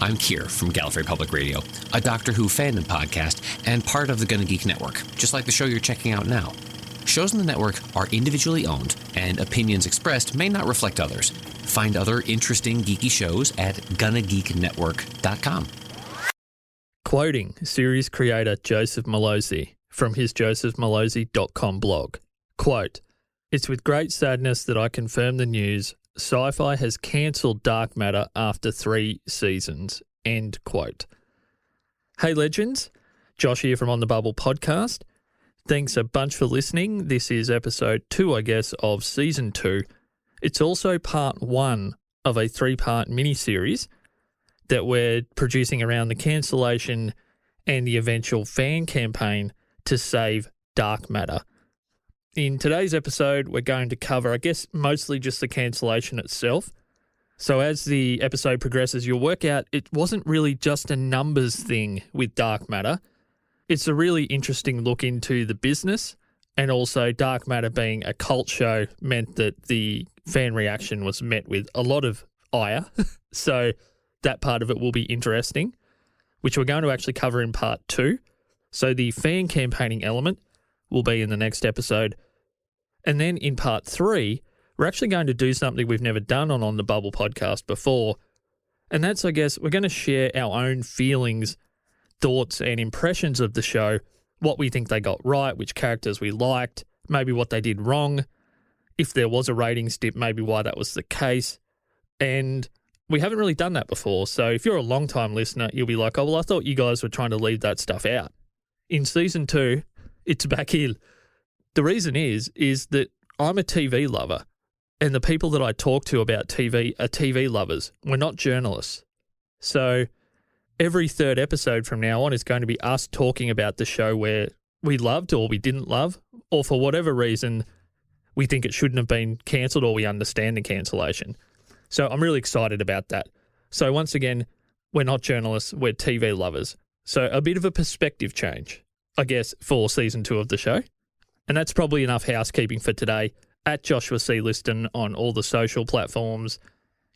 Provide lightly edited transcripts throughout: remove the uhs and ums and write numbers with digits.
I'm Keir from Gallifrey Public Radio, a Doctor Who fandom podcast and part of the Gonna Geek Network, just like the show you're checking out now. Shows in the network are individually owned, and opinions expressed may not reflect others. Find other interesting geeky shows at GonnaGeekNetwork.com. Quoting series creator Joseph Mallozzi from his josephmallozzi.com blog. Quote, "It's with great sadness that I confirm the news. SYFY has cancelled Dark Matter after 3 seasons." End quote. Hey legends, Josh here from On The Bubble podcast. Thanks a bunch for listening. This is episode 2, I guess, of season 2. It's also part 1 of a 3-part mini-series that we're producing around the cancellation and the eventual fan campaign to save Dark Matter. In today's episode, we're going to cover, I guess, mostly just the cancellation itself. So as the episode progresses, you'll work out it wasn't really just a numbers thing with Dark Matter. It's a really interesting look into the business, and also Dark Matter being a cult show meant that the fan reaction was met with a lot of ire. So that part of it will be interesting, which we're going to actually cover in part 2. So the fan campaigning element will be in the next episode. And then in part 3, we're actually going to do something we've never done on the Bubble podcast before. And that's, I guess, we're going to share our own feelings, thoughts and impressions of the show, what we think they got right, which characters we liked, maybe what they did wrong, if there was a ratings dip, maybe why that was the case. And we haven't really done that before. So if you're a long-time listener, you'll be like, oh, well, I thought you guys were trying to leave that stuff out. In season 2, it's back in. The reason is that I'm a TV lover, and the people that I talk to about TV are TV lovers. We're not journalists. So every 3rd episode from now on is going to be us talking about the show where we loved or we didn't love, or for whatever reason we think it shouldn't have been cancelled or we understand the cancellation. So I'm really excited about that. So once again, we're not journalists, we're TV lovers. So a bit of a perspective change, I guess, for season 2 of the show. And that's probably enough housekeeping for today. At Joshua C. Liston on all the social platforms.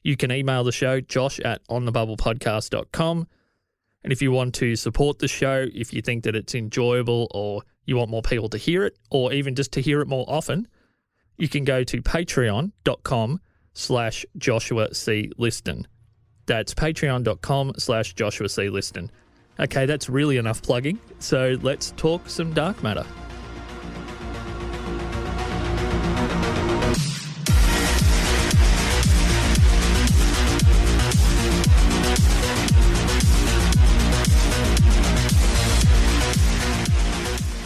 You can email the show, josh@onthebubblepodcast.com. And if you want to support the show, if you think that it's enjoyable or you want more people to hear it, or even just to hear it more often, you can go to patreon.com/Joshua C. Liston. That's patreon.com/Joshua C. Liston. Okay, that's really enough plugging. So let's talk some Dark Matter.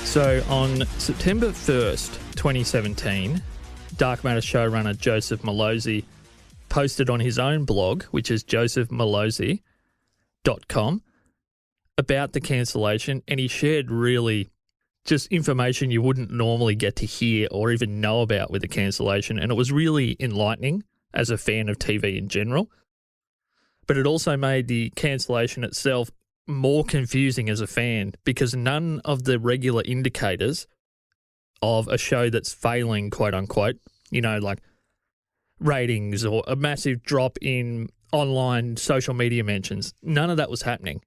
So on September 1st, 2017, Dark Matter showrunner Joseph Mallozzi posted on his own blog, which is josephmallozzi.com, about the cancellation, and he shared really just information you wouldn't normally get to hear or even know about with the cancellation, and it was really enlightening as a fan of TV in general. But it also made the cancellation itself more confusing as a fan, because none of the regular indicators of a show that's failing, quote unquote, like ratings or a massive drop in online social media mentions, none of that was happening.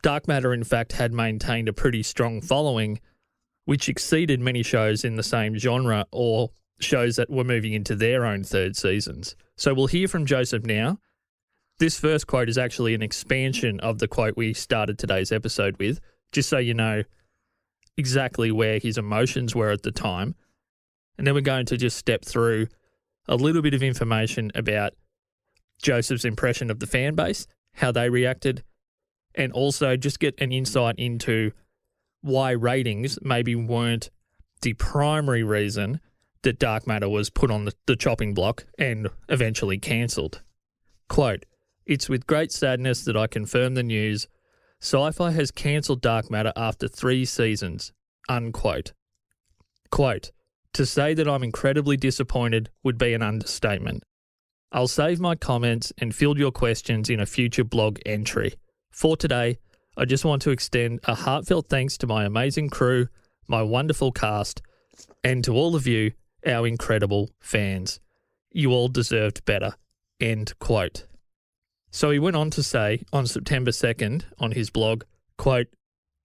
Dark Matter, in fact, had maintained a pretty strong following, which exceeded many shows in the same genre or shows that were moving into their own 3rd seasons. So we'll hear from Joseph now. This first quote is actually an expansion of the quote we started today's episode with, just so you know exactly where his emotions were at the time. And then we're going to just step through a little bit of information about Joseph's impression of the fan base, how they reacted, and also just get an insight into why ratings maybe weren't the primary reason that Dark Matter was put on the chopping block and eventually cancelled. Quote, "It's with great sadness that I confirm the news. SYFY has cancelled Dark Matter after 3 seasons." Unquote. Quote, "To say that I'm incredibly disappointed would be an understatement. I'll save my comments and field your questions in a future blog entry. For today, I just want to extend a heartfelt thanks to my amazing crew, my wonderful cast, and to all of you, our incredible fans. You all deserved better." End quote. So he went on to say on September 2nd on his blog, quote,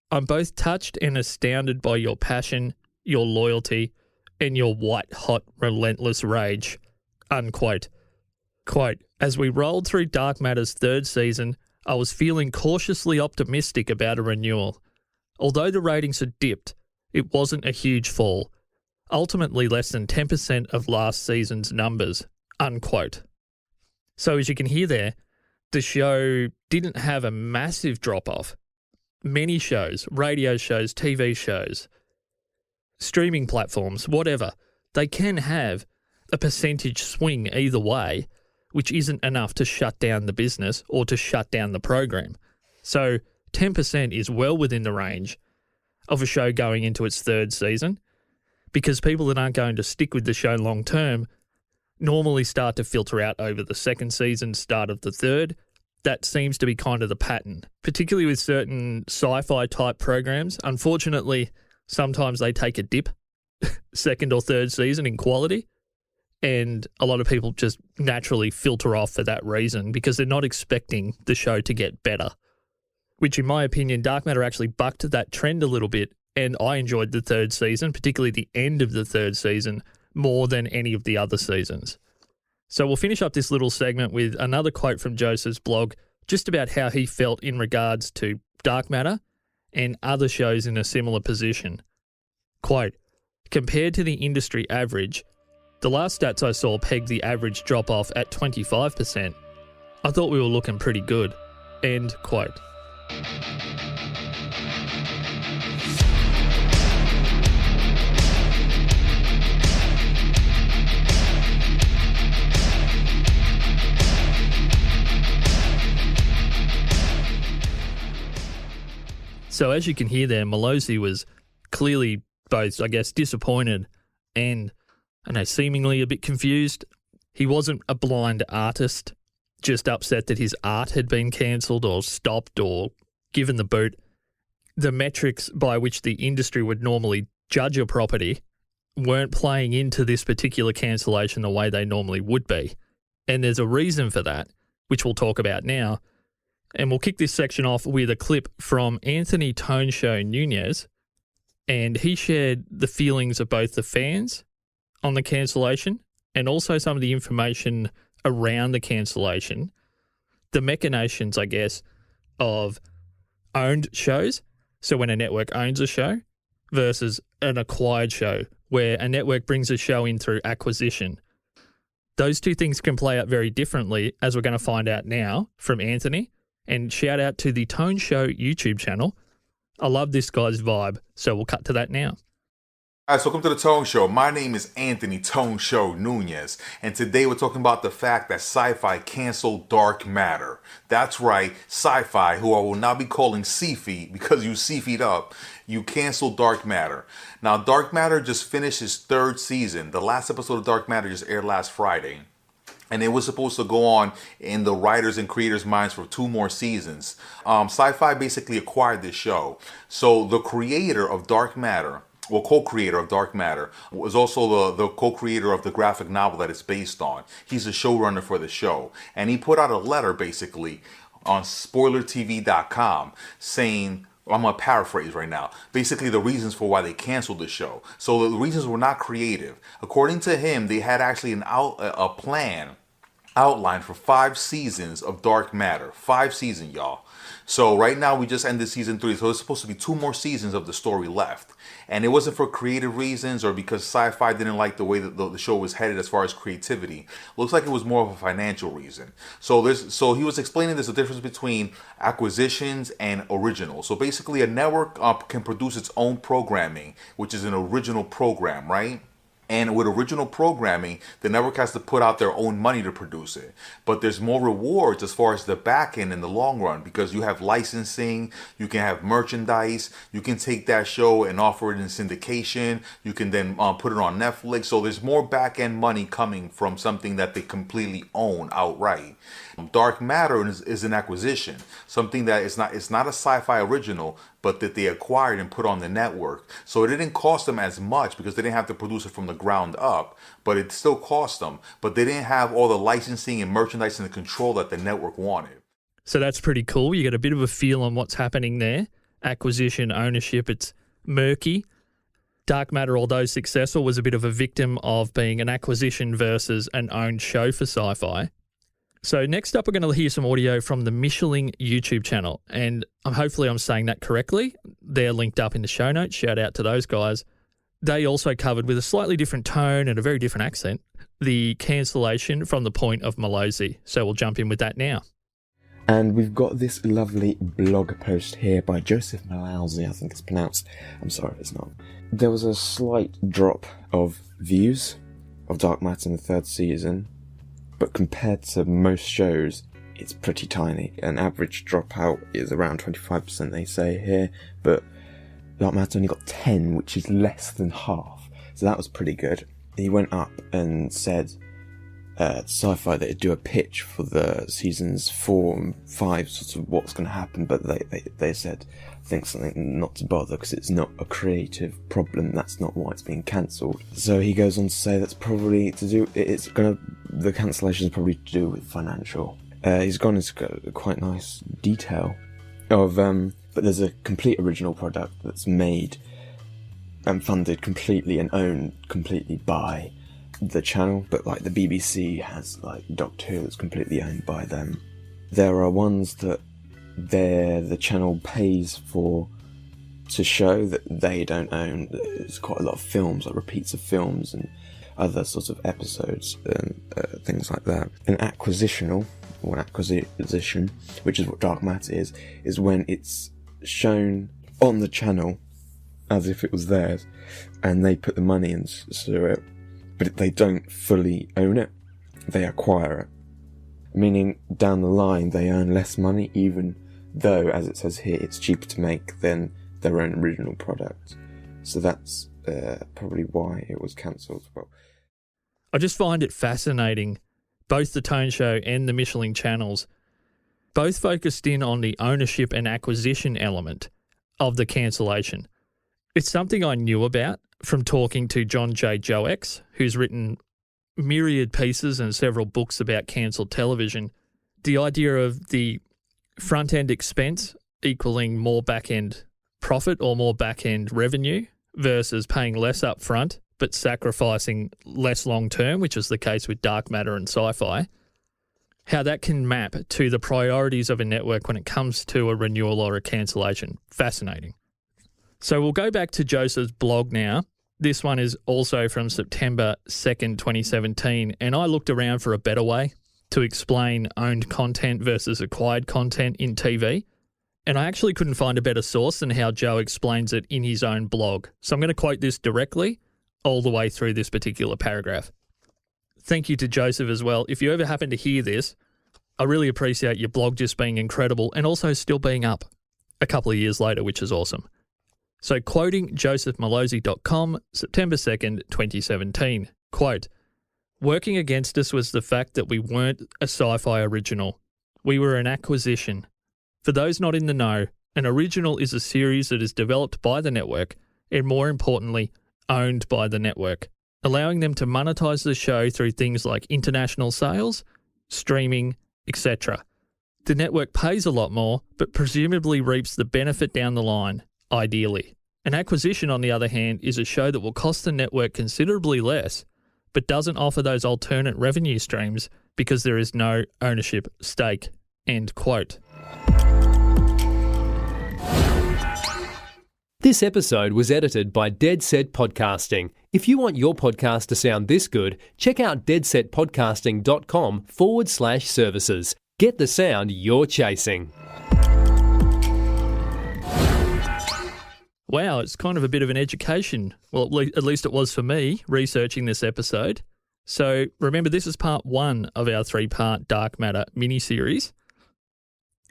"I'm both touched and astounded by your passion, your loyalty, and your white-hot, relentless rage," unquote. Quote, "As we rolled through Dark Matter's third season, I was feeling cautiously optimistic about a renewal. Although the ratings had dipped, it wasn't a huge fall. Ultimately less than 10% of last season's numbers," unquote. So as you can hear there, the show didn't have a massive drop-off. Many shows, radio shows, TV shows, streaming platforms, whatever, they can have a percentage swing either way, which isn't enough to shut down the business or to shut down the program. So 10% is well within the range of a show going into its third season, because people that aren't going to stick with the show long term normally start to filter out over the second season, start of the third. That seems to be kind of the pattern, particularly with certain sci-fi type programs. Unfortunately, sometimes they take a dip second or third season in quality, and a lot of people just naturally filter off for that reason because they're not expecting the show to get better, which in my opinion, Dark Matter actually bucked that trend a little bit, and I enjoyed the third season, particularly the end of the third season, more than any of the other seasons. So we'll finish up this little segment with another quote from Joseph's blog, just about how he felt in regards to Dark Matter and other shows in a similar position. Quote, "Compared to the industry average, the last stats I saw pegged the average drop-off at 25%. I thought we were looking pretty good." End quote. So as you can hear there, Malozzi was clearly both, I guess, disappointed and, seemingly a bit confused. He wasn't a blind artist, just upset that his art had been cancelled or stopped or given the boot. The metrics by which the industry would normally judge a property weren't playing into this particular cancellation the way they normally would be. And there's a reason for that, which we'll talk about now. And we'll kick this section off with a clip from Anthony Tone Show Nunez, and he shared the feelings of both the fans on the cancellation and also some of the information around the cancellation, the machinations, I guess, of owned shows. So when a network owns a show versus an acquired show, where a network brings a show in through acquisition. Those two things can play out very differently, as we're going to find out now from Anthony. And shout out to the Tone Show YouTube channel. I love this guy's vibe, so we'll cut to that now. Hi, so welcome to the Tone Show. My name is Anthony Tone Show Nunez, and today we're talking about the fact that SYFY canceled Dark Matter. That's right, SYFY, who I will now be calling SYFY because you SYFY'd up, you canceled Dark Matter. Now, Dark Matter just finished its third season. The last episode of Dark Matter just aired last Friday. And it was supposed to go on in the writers and creators' minds for 2 more seasons. SYFY basically acquired this show. So the creator of Dark Matter, well, co-creator of Dark Matter, was also the co-creator of the graphic novel that it's based on. He's the showrunner for the show. And he put out a letter basically on SpoilerTV.com saying, I'm going to paraphrase right now, basically the reasons for why they canceled the show. So the reasons were not creative. According to him, they had actually a plan outlined for 5 seasons of Dark Matter. 5 seasons, y'all. So right now we just ended season 3, so there's supposed to be 2 more seasons of the story left. And it wasn't for creative reasons or because SYFY didn't like the way that the show was headed as far as creativity. Looks like it was more of a financial reason. So he was explaining there's a difference between acquisitions and original. So basically a network can produce its own programming, which is an original program, right? And with original programming, the network has to put out their own money to produce it. But there's more rewards as far as the back end in the long run, because you have licensing, you can have merchandise, you can take that show and offer it in syndication, you can then put it on Netflix. So there's more back end money coming from something that they completely own outright. Dark Matter is an acquisition, something that it's not a sci-fi original, but that they acquired and put on the network. So it didn't cost them as much because they didn't have to produce it from the ground up, but it still cost them. But they didn't have all the licensing and merchandising and control that the network wanted. So that's pretty cool. You get a bit of a feel on what's happening there. Acquisition, ownership, it's murky. Dark Matter, although successful, was a bit of a victim of being an acquisition versus an owned show for SYFY. So next up, we're going to hear some audio from the Michelin YouTube channel, and hopefully I'm saying that correctly. They're linked up in the show notes. Shout out to those guys. They also covered, with a slightly different tone and a very different accent, the cancellation from the point of Malozzi. So we'll jump in with that now. And we've got this lovely blog post here by Joseph Malozzi, I think it's pronounced. I'm sorry if it's not. There was a slight drop of views of Dark Matter in the third season, but compared to most shows, it's pretty tiny. An average dropout is around 25%, they say here, but Dark Matter only got 10, which is less than half. So that was pretty good. He went up and said SYFY that it'd do a pitch for the seasons 4 and 5, sort of what's going to happen, but they said, I think something not to bother because it's not a creative problem, that's not why it's being cancelled. So he goes on to say that's probably to do, the cancellation is probably to do with financial. He's gone into quite nice detail of, but there's a complete original product that's made and funded completely and owned completely by the channel, but like the BBC has like Doctor Who that's completely owned by them. There are ones that the channel pays for to show that they don't own. There's quite a lot of films, like repeats of films and other sorts of episodes and things like that. An acquisitional, or an acquisition, which is what Dark Matter is when it's shown on the channel as if it was theirs and they put the money into it, but they don't fully own it, they acquire it. Meaning, down the line, they earn less money, even though, as it says here, it's cheaper to make than their own original product. So that's probably why it was cancelled. Well, I just find it fascinating. Both the Tone Show and the Michelin channels both focused in on the ownership and acquisition element of the cancellation. It's something I knew about from talking to John J. Joex, who's written myriad pieces and several books about cancelled television. The idea of the front-end expense equaling more back-end profit or more back-end revenue versus paying less up front but sacrificing less long-term, which is the case with Dark Matter and SYFY, how that can map to the priorities of a network when it comes to a renewal or a cancellation. Fascinating. So we'll go back to Joseph's blog now. This one is also from September 2nd, 2017, and I looked around for a better way to explain owned content versus acquired content in TV, and I actually couldn't find a better source than how Joe explains it in his own blog. So I'm going to quote this directly all the way through this particular paragraph. Thank you to Joseph as well. If you ever happen to hear this, I really appreciate your blog just being incredible and also still being up a couple of years later, which is awesome. So quoting josephmalozzi.com, September 2nd, 2017, quote, "Working against us was the fact that we weren't a SYFY original. We were an acquisition. For those not in the know, an original is a series that is developed by the network and, more importantly, owned by the network, allowing them to monetize the show through things like international sales, streaming, etc. The network pays a lot more, but presumably reaps the benefit down the line. Ideally. An acquisition, on the other hand, is a show that will cost the network considerably less, but doesn't offer those alternate revenue streams because there is no ownership stake." End quote. This episode was edited by Dead Set Podcasting. If you want your podcast to sound this good, check out deadsetpodcasting.com/services. Get the sound you're chasing. Wow, it's kind of a bit of an education. Well, at least it was for me, researching this episode. So remember, this is part 1 of our 3-part Dark Matter mini-series.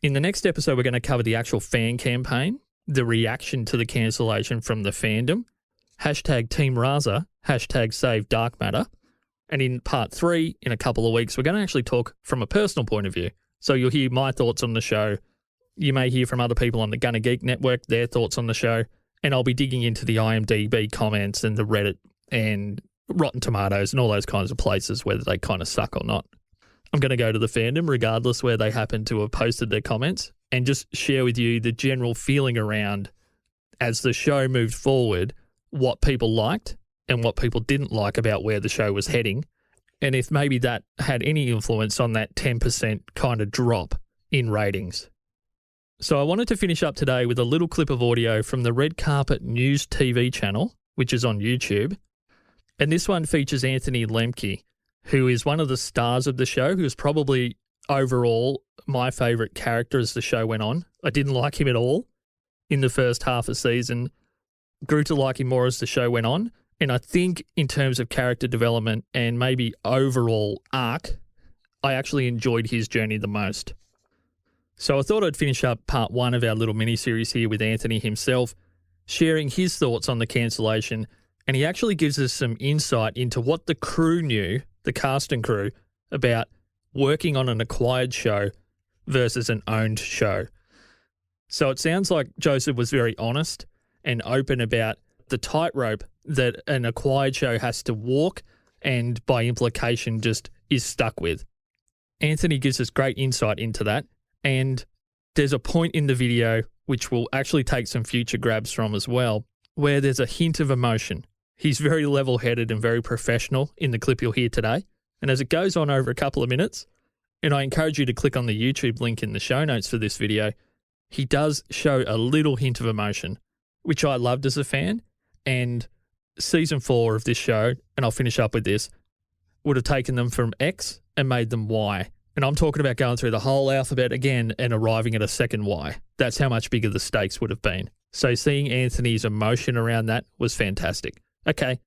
In the next episode, we're going to cover the actual fan campaign, the reaction to the cancellation from the fandom, #Team Raza, #Save Dark Matter, And in part 3, in a couple of weeks, we're going to actually talk from a personal point of view. So you'll hear my thoughts on the show. You may hear from other people on the Gonna Geek Network, their thoughts on the show. And I'll be digging into the IMDb comments and the Reddit and Rotten Tomatoes and all those kinds of places, whether they kind of suck or not. I'm going to go to the fandom, regardless where they happen to have posted their comments, and just share with you the general feeling around, as the show moved forward, what people liked and what people didn't like about where the show was heading, and if maybe that had any influence on that 10% kind of drop in ratings. So I wanted to finish up today with a little clip of audio from the Red Carpet News TV channel, which is on YouTube. And this one features Anthony Lemke, who is one of the stars of the show, who's probably overall my favourite character as the show went on. I didn't like him at all in the first half of season, grew to like him more as the show went on. And I think in terms of character development and maybe overall arc, I actually enjoyed his journey the most. So I thought I'd finish up part 1 of our little mini-series here with Anthony himself, sharing his thoughts on the cancellation, and he actually gives us some insight into what the crew knew, the cast and crew, about working on an acquired show versus an owned show. So it sounds like Joseph was very honest and open about the tightrope that an acquired show has to walk and by implication just is stuck with. Anthony gives us great insight into that, and there's a point in the video which we'll actually take some future grabs from as well, where there's a hint of emotion. He's very level-headed and very professional in the clip you'll hear today, and as it goes on over a couple of minutes, and I encourage you to click on the YouTube link in the show notes for this video, he does show a little hint of emotion, which I loved as a fan, and season 4 of this show, and I'll finish up with this, would have taken them from X and made them Y. And I'm talking about going through the whole alphabet again and arriving at a second Y. That's how much bigger the stakes would have been. So seeing Anthony's emotion around that was fantastic. Okay,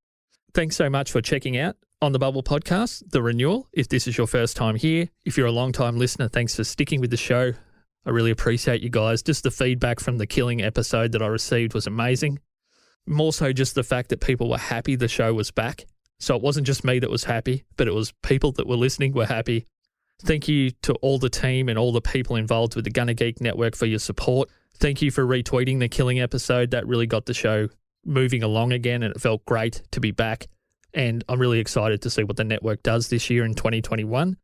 thanks so much for checking out On the Bubble podcast, The Renewal. If this is your first time here, if you're a long-time listener, thanks for sticking with the show. I really appreciate you guys. Just the feedback from the Killing episode that I received was amazing. More so just the fact that people were happy the show was back. So it wasn't just me that was happy, but it was people that were listening were happy. Thank you to all the team and all the people involved with the Gonna Geek Network for your support. Thank you for retweeting the Killing episode. That really got the show moving along again, and it felt great to be back. And I'm really excited to see what the network does this year in 2021.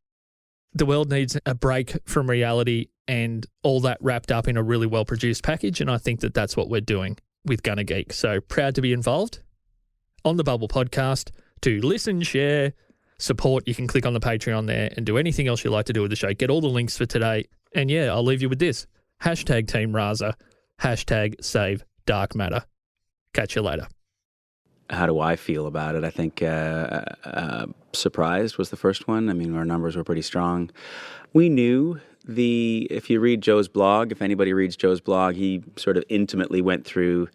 The world needs a break from reality and all that wrapped up in a really well-produced package, and I think that that's what we're doing with Gonna Geek. So proud to be involved. On the Bubble podcast, to listen, share, support, you can click on the Patreon there and do anything else you like to do with the show. Get all the links for today. And yeah, I'll leave you with this. Hashtag Team Raza. Hashtag Save Dark Matter. Catch you later. How do I feel about it? I think surprised was the first one. I mean, our numbers were pretty strong. We knew if you read Joe's blog, if anybody reads Joe's blog, he sort of intimately went through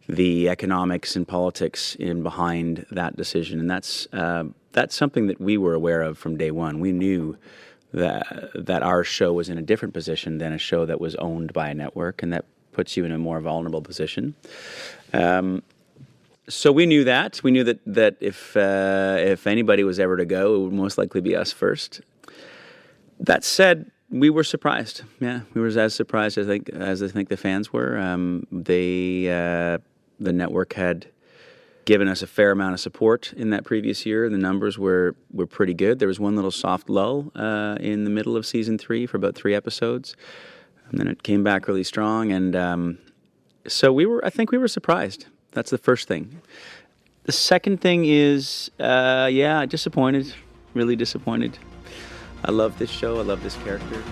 the economics and politics in behind that decision. And that's something that we were aware of from day one. We knew that our show was in a different position than a show that was owned by a network, and that puts you in a more vulnerable position. So we knew that. We knew that if anybody was ever to go, it would most likely be us first. That said, we were surprised. Yeah, we were as surprised as I think the fans were. The network had given us a fair amount of support in that previous year. The numbers were pretty good. There was one little soft lull in the middle of season 3 for about 3 episodes, and then it came back really strong. And so I think we were surprised. That's the first thing. The second thing is, disappointed. Really disappointed. I love this show. I love this character.